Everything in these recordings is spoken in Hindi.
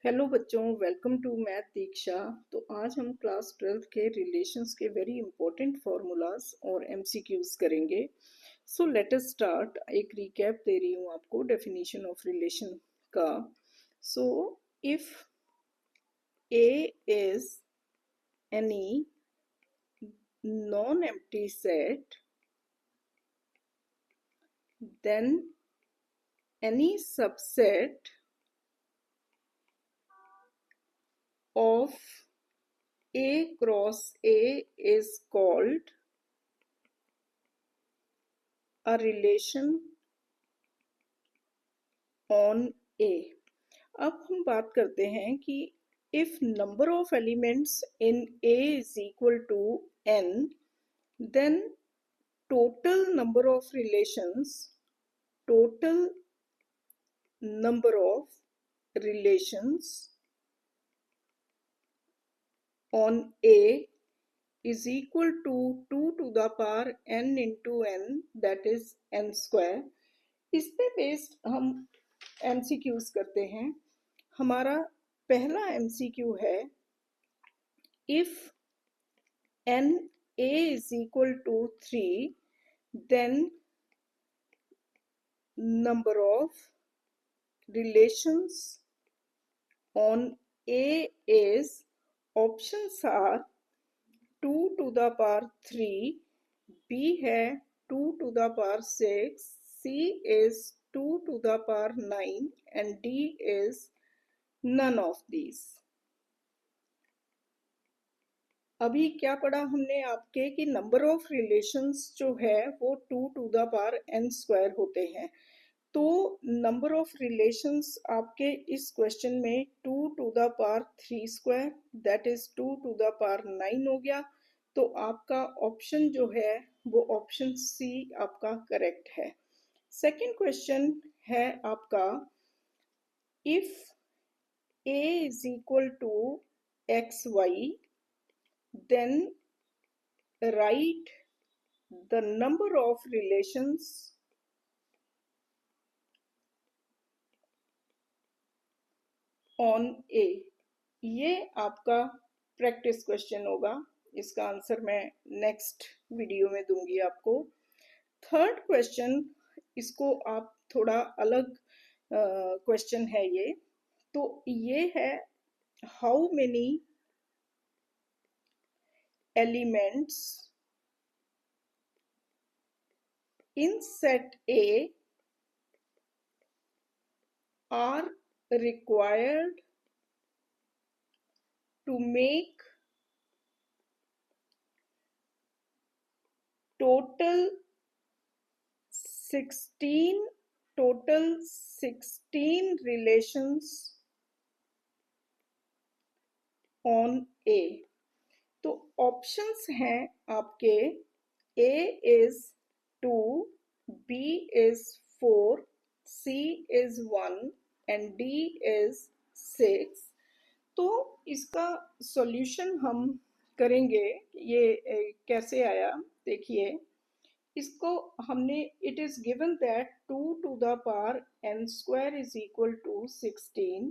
हेलो बच्चों, वेलकम टू मैथ दीक्षा। तो आज हम क्लास 12 के रिलेशंस के वेरी इंपॉर्टेंट फार्मूलाज और एमसीक्यूज करेंगे। So let us start. एक रिकैप दे रही हूँ आपको डेफिनेशन ऑफ रिलेशन का। So if A is any non empty set, then any subset of A cross A is called a relation on A। अब हम बात करते हैं कि if number of elements in A is equal to n, then total number of relations on A is equal to 2 to the power n into n, that is n square। इस पे बेस्ड हम एमसीक्यूज करते हैं। हमारा पहला एमसीक्यू है if n A is equal to 3, then number of relations on A is, options are 2 to the power 3, B है 2 to the power 6, C is 2 to the power 9 and D is none of these। अभी क्या पढ़ा हमने आपके कि नंबर ऑफ रिलेशंस जो है वो 2 to the power n square होते हैं। तो नंबर ऑफ रिलेशंस आपके इस क्वेश्चन में 2 to the power 3 square, that is 2 to the power 9 हो गया। तो आपका ऑप्शन जो है वो ऑप्शन सी आपका करेक्ट है। सेकंड क्वेश्चन है आपका if a is equal to x y, then write the number of relations on A। ये आपका प्रैक्टिस क्वेश्चन होगा। इसका आंसर मैं नेक्स्ट वीडियो में दूंगी आपको। थर्ड क्वेश्चन, इसको आप थोड़ा अलग क्वेश्चन है ये। तो ये है how many elements in set A are required to make total 16 relations on A। तो ऑप्शंस हैं आपके A is 2, B is 4, C is 1 and D is 6। तो इसका सॉल्यूशन हम करेंगे। ये कैसे आया देखिए। इसको हमने it is given that 2 to the power n square is equal to 16।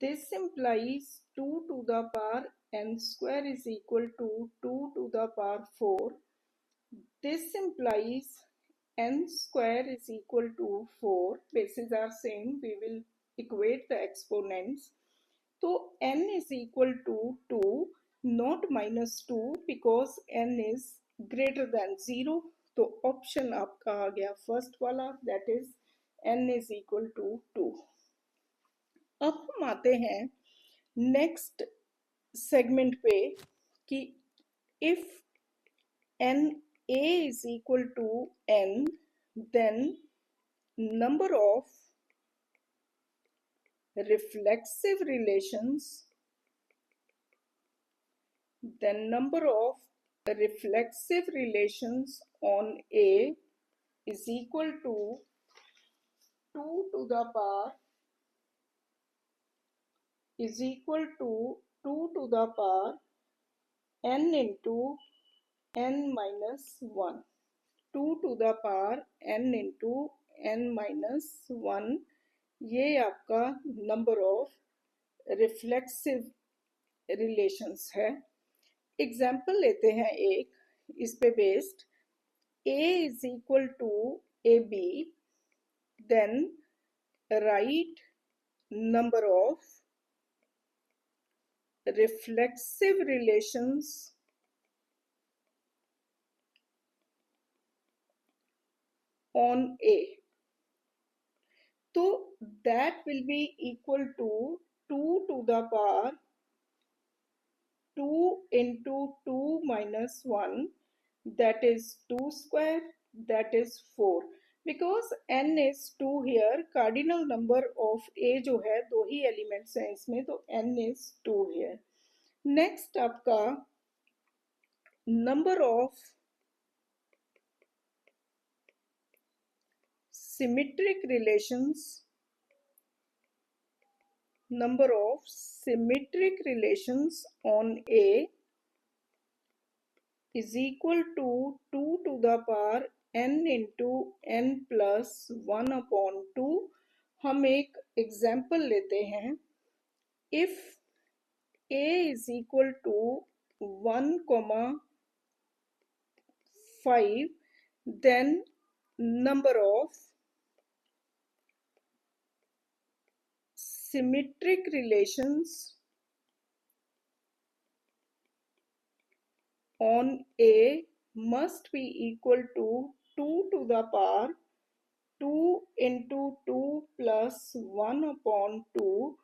This implies 2 to the power n square is equal to 2 to the power 4. This implies n square is equal to 4. Bases are same. We will equate the exponents. So n is equal to 2, not minus 2, because n is greater than 0. तो ऑप्शन आपका आ गया फर्स्ट वाला, that is n is equal to 2। अब हम आते हैं नेक्स्ट सेगमेंट पे कि if n A is equal to n, then number of reflexive relations on A is equal to 2 to the power is equal to 2 to the power n into n minus 1। 2 to the power n into n minus 1, ये आपका नंबर ऑफ रिफ्लेक्सिव रिलेशंस है। एग्जाम्पल लेते हैं एक, इस पे based. A is equal to AB, then write number of reflexive relations on A. So that will be equal to 2 to the power 2 into 2 minus 1, that is 2 square, that is 4. Because n is 2 here, cardinal number of A जो है दो ही एलिमेंट्स हैं इसमें, तो n is 2 here. नेक्स्ट आपका number of symmetric relations, number of symmetric relations on A is equal to 2 to the power n into n plus 1 upon 2. हम एक एग्जाम्पल लेते हैं। If A is equal to 1,5, then number of symmetric relations on A must be equal to 2 to the power 2 into 2 plus 1 upon 2,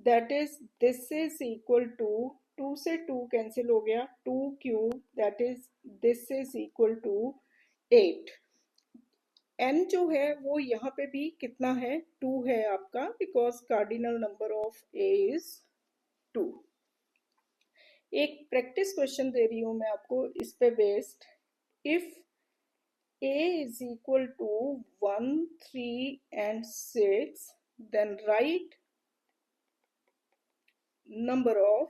that is this is equal to 2 से 2 कैंसिल हो गया, 2 cube, that is this is equal to 8. n जो है वो यहाँ पे भी कितना है, 2 है आपका, because cardinal number of A is 2. एक प्रैक्टिस क्वेश्चन दे रही हूं मैं आपको इस पे based. If A is equal to 1, 3 and 6, then write number of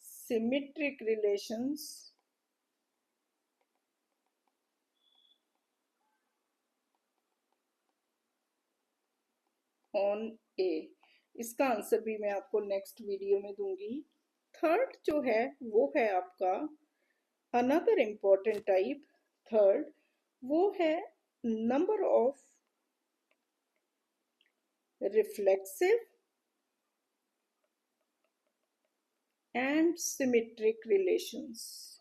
symmetric relations on A. इसका आंसर भी मैं आपको नेक्स्ट वीडियो में दूंगी। थर्ड जो है वो है आपका अनदर इम्पॉर्टेंट टाइप, थर्ड वो है number of reflexive and symmetric relations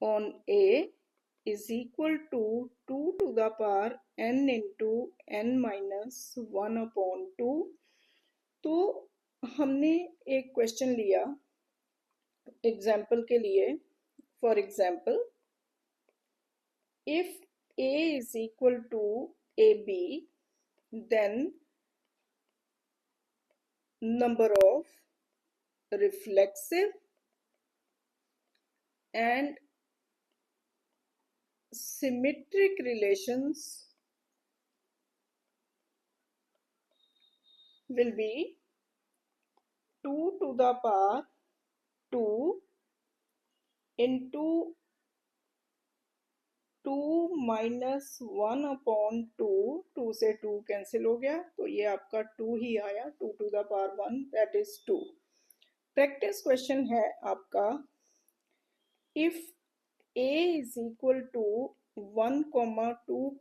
on A is equal to 2 to the power n into n minus 1 upon 2. तो हमने एक क्वेश्चन लिया एग्जाम्पल के लिए। For example, if A is equal to AB, then number of reflexive and symmetric relations will be 2 to the power 2 into 2 minus 1 upon 2, 2 से 2 कैंसिल हो गया, तो ये आपका 2 ही आया, 2 to the power 1, that is 2. Practice question है आपका, if A is equal to 1, 2,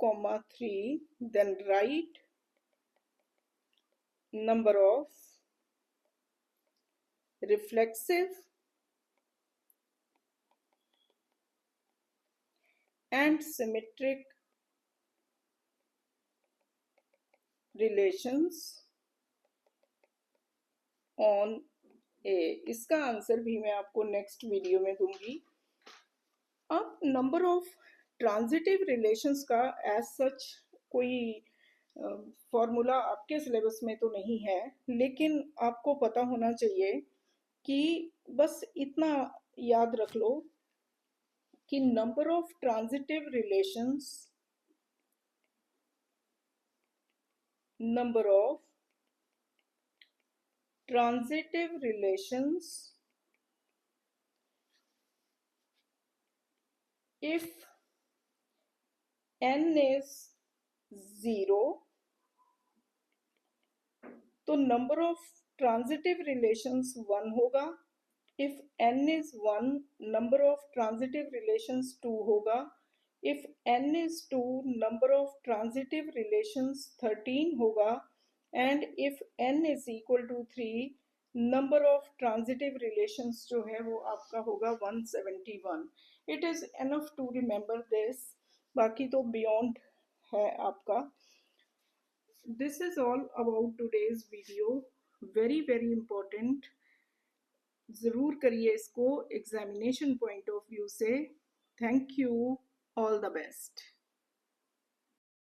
3, then write number of reflexive and symmetric relations on A. इसका आंसर भी मैं आपको नेक्स्ट वीडियो में दूंगी। अब नंबर ऑफ ट्रांजिटिव रिलेशंस का एज सच कोई फॉर्मूला आपके सिलेबस में तो नहीं है, लेकिन आपको पता होना चाहिए कि बस इतना याद रख लो कि number of transitive relations, number of transitive relations if n is 0 तो नंबर ऑफ ट्रांजिटिव रिलेशंस 1 होगा. If n is 1 number of transitive relations 2 होगा. If n is 2 number of transitive relations 13 होगा. And if n is equal to 3 number of transitive relations जो है वो आपका होगा 171. It is enough to remember this. बाकी तो बियॉन्ड है आपका. This is all about today's video. Very very important. ज़रूर करिए इसको एग्जामिनेशन पॉइंट ऑफ व्यू से. Thank you. All the best.